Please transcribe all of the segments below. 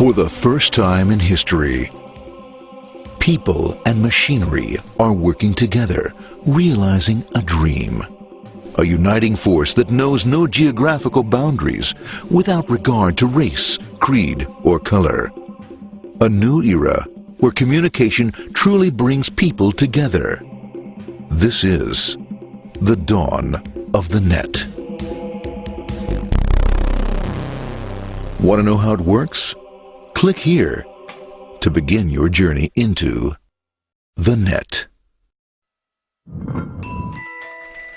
For the first time in history, people and machinery are working together, realizing a dream. A uniting force that knows no geographical boundaries without regard to race, creed, or color. A new era where communication truly brings people together. This is the dawn of the net. Want to know how it works? Click here to begin your journey into the net.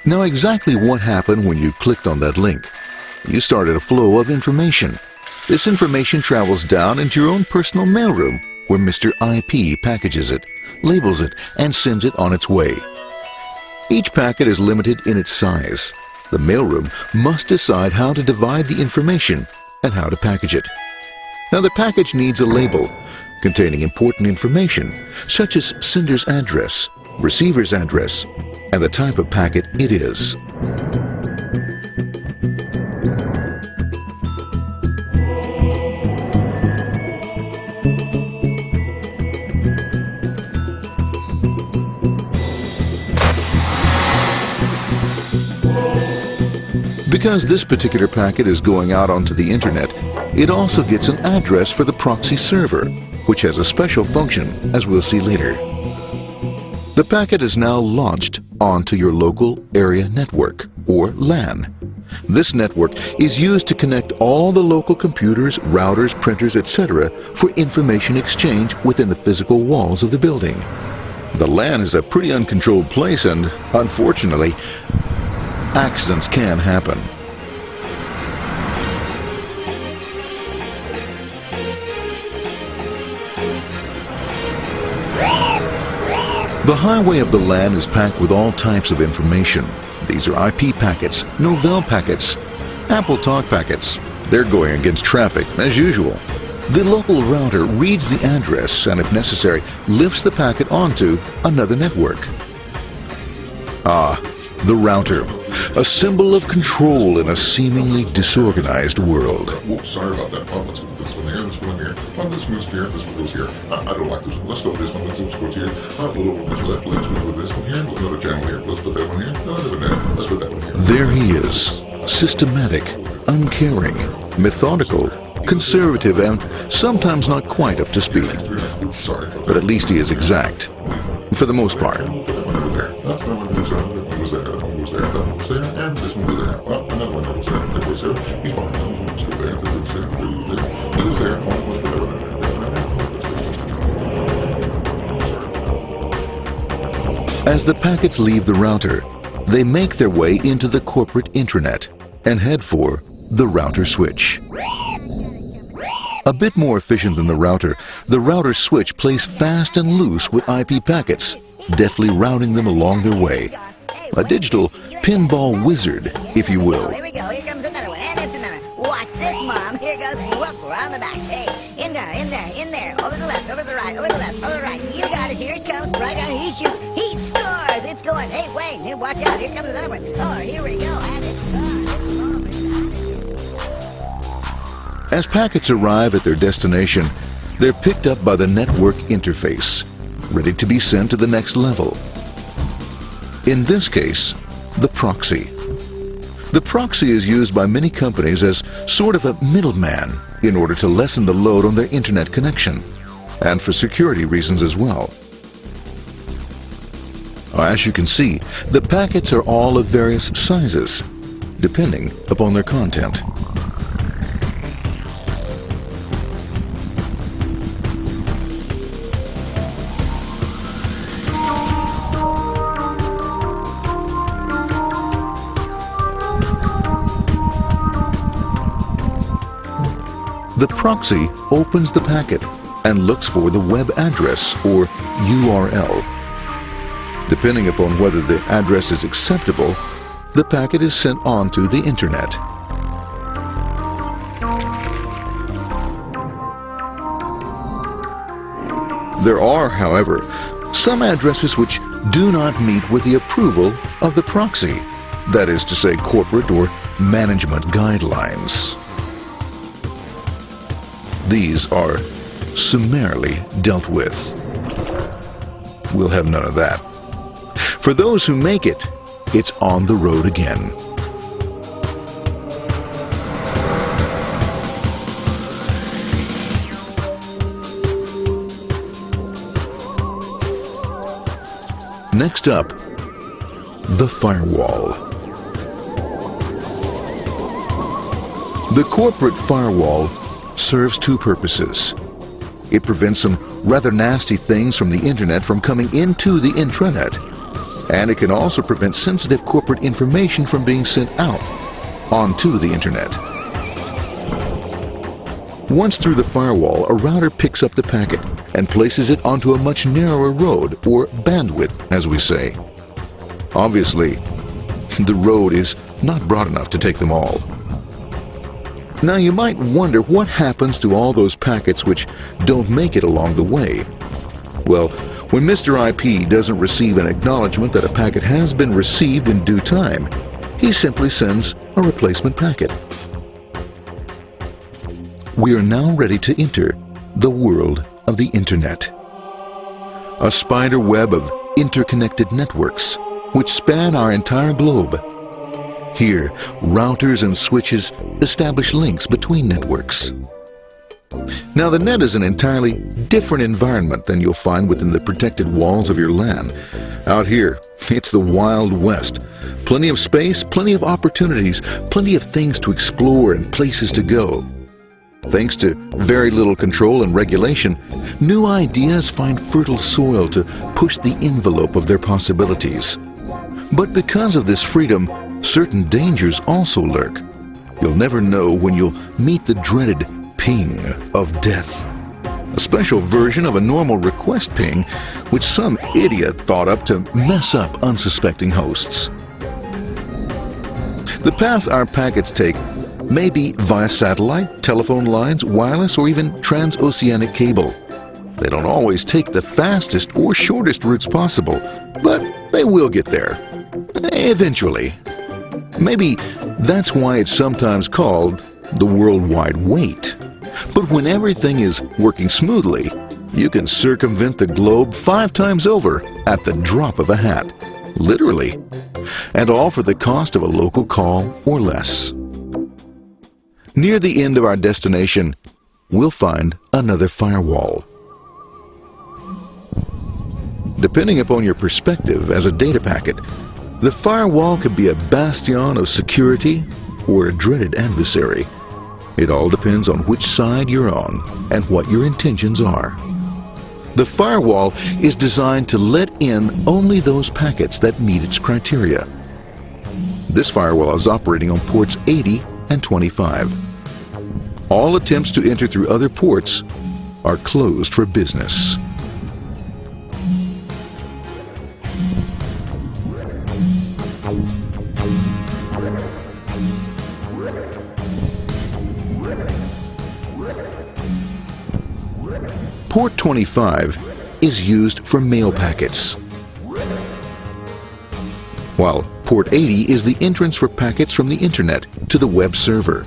Now, exactly what happened when you clicked on that link? You started a flow of information. This information travels down into your own personal mailroom, where Mr. IP packages it, labels it, and sends it on its way. Each packet is limited in its size. The mailroom must decide how to divide the information and how to package it. Now, the package needs a label containing important information, such as sender's address, receiver's address, and the type of packet it is. Because this particular packet is going out onto the internet, it also gets an address for the proxy server, which has a special function, as we'll see later. The packet is now launched onto your local area network, or LAN. This network is used to connect all the local computers, routers, printers, etc. for information exchange within the physical walls of the building. The LAN is a pretty uncontrolled place, and unfortunately, accidents can happen. The highway of the LAN is packed with all types of information. These are IP packets, Novell packets, Apple Talk packets. They're going against traffic, as usual. The local router reads the address and, if necessary, lifts the packet onto another network. The router, a symbol of control in a seemingly disorganized world. Whoops, sorry about that. Let's go with this one here, this one here. This moves here, this one goes here. I don't like this one. Let's go with this one. This one goes here. Let's left. Let's go with this one here. Another channel here. Let's put that one here. Let's put that one here. There he is, systematic, uncaring, methodical, conservative, and sometimes not quite up to speed. Sorry. But at least he is exact, for the most part. That one there. That one goes there. That one goes there. That one goes there. That one goes there. And this one goes there. Well, another one goes there. That goes there. He's behind them. Let's go there. That goes there. He goes there. Let's put that one there. As the packets leave the router, they make their way into the corporate intranet and head for the router switch. A bit more efficient than the router switch plays fast and loose with IP packets, deftly routing them along their way. A digital pinball wizard, if you will. Here we go, here comes another one, and it's another. Watch this, Mom. Here goes, whoop, around the back. Hey, in there, in there, in there. Over the left, over the right, over the left, over the right. You got it, here it comes, right on, he shoots, he scores. It's going, hey, wait, hey, watch out, here comes another one. Oh, here we go, and it's gone, As packets arrive at their destination, they're picked up by the network interface, ready to be sent to the next level. In this case, the proxy. The proxy is used by many companies as sort of a middleman in order to lessen the load on their internet connection, and for security reasons as well. As you can see, the packets are all of various sizes, depending upon their content. The proxy opens the packet and looks for the web address, or URL. Depending upon whether the address is acceptable, the packet is sent on to the internet. There are, however, some addresses which do not meet with the approval of the proxy, that is to say, corporate or management guidelines. these are summarily dealt with. We'll have none of that. For those who make it, it's on the road again. Next up, the firewall. The corporate firewall serves two purposes. It prevents some rather nasty things from the internet from coming into the intranet, and it can also prevent sensitive corporate information from being sent out onto the internet. Once through the firewall, a router picks up the packet and places it onto a much narrower road, or bandwidth, as we say. Obviously, the road is not broad enough to take them all. Now you might wonder what happens to all those packets which don't make it along the way. Well, when Mr. IP doesn't receive an acknowledgement that a packet has been received in due time, he simply sends a replacement packet. We are now ready to enter the world of the Internet. A spider web of interconnected networks which span our entire globe. Here, routers and switches establish links between networks. Now, the net is an entirely different environment than you'll find within the protected walls of your LAN. Out here, it's the Wild West. Plenty of space, plenty of opportunities, plenty of things to explore and places to go. Thanks to very little control and regulation, new ideas find fertile soil to push the envelope of their possibilities. But because of this freedom, certain dangers also lurk. You'll never know when you'll meet the dreaded ping of death. A special version of a normal request ping, which some idiot thought up to mess up unsuspecting hosts. The paths our packets take may be via satellite, telephone lines, wireless, or even transoceanic cable. They don't always take the fastest or shortest routes possible, but they will get there. Eventually. Maybe that's why it's sometimes called the worldwide wait. But when everything is working smoothly, you can circumvent the globe 5 times over at the drop of a hat. Literally. And all for the cost of a local call or less. Near the end of our destination, we'll find another firewall. Depending upon your perspective as a data packet, the firewall could be a bastion of security or a dreaded adversary. It all depends on which side you're on and what your intentions are. The firewall is designed to let in only those packets that meet its criteria. This firewall is operating on ports 80 and 25. All attempts to enter through other ports are closed for business. Port 25 is used for mail packets, while Port 80 is the entrance for packets from the Internet to the web server.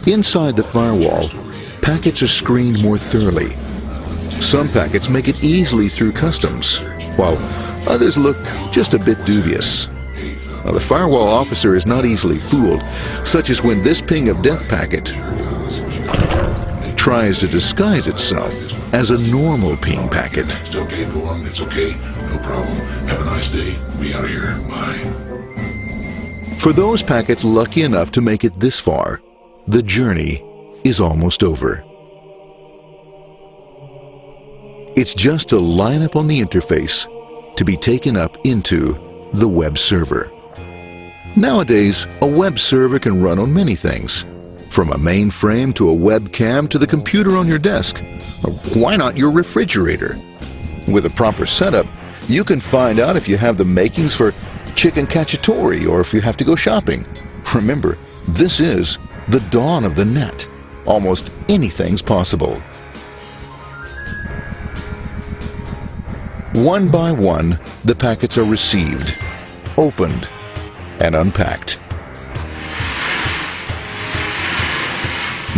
Inside the firewall, packets are screened more thoroughly. Some packets make it easily through customs, while others look just a bit dubious. Now, the firewall officer is not easily fooled, such as when this ping of death packet tries to disguise itself as a normal ping packet. It's okay, Gorm. It's okay. No problem. Have a nice day. Be out of here. Bye. For those packets lucky enough to make it this far, the journey is almost over. It's just a line up on the interface to be taken up into the web server. Nowadays, a web server can run on many things, from a mainframe to a webcam to the computer on your desk, or why not your refrigerator? With a proper setup, you can find out if you have the makings for chicken cacciatore or if you have to go shopping. Remember, this is the dawn of the net. Almost anything's possible. One by one, the packets are received, opened, and unpacked.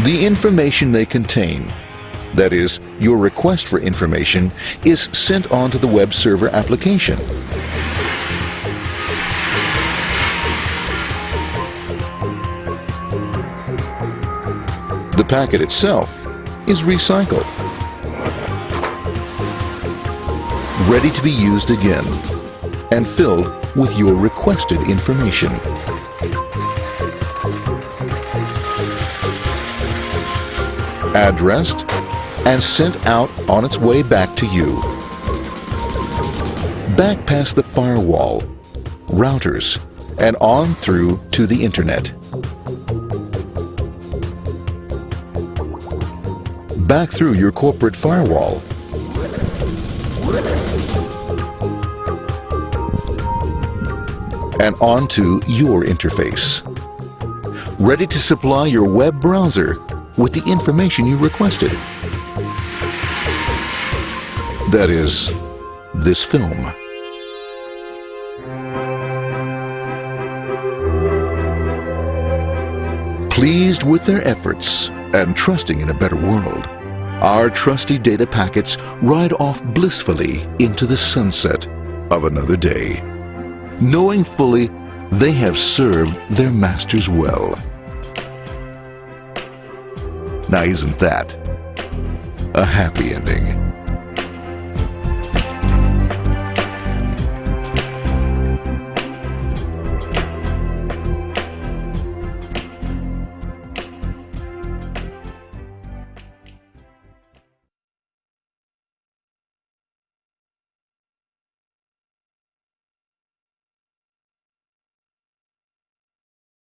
The information they contain, that is, your request for information, is sent on to the web server application. The packet itself is recycled, ready to be used again, and filled with your requested information. Addressed and sent out on its way back to you. Back past the firewall, routers, and on through to the internet. Back through your corporate firewall. And onto your interface. Ready to supply your web browser with the information you requested. That is, this film. Pleased with their efforts and trusting in a better world, our trusty data packets ride off blissfully into the sunset of another day, knowing fully they have served their masters well. Now, isn't that a happy ending?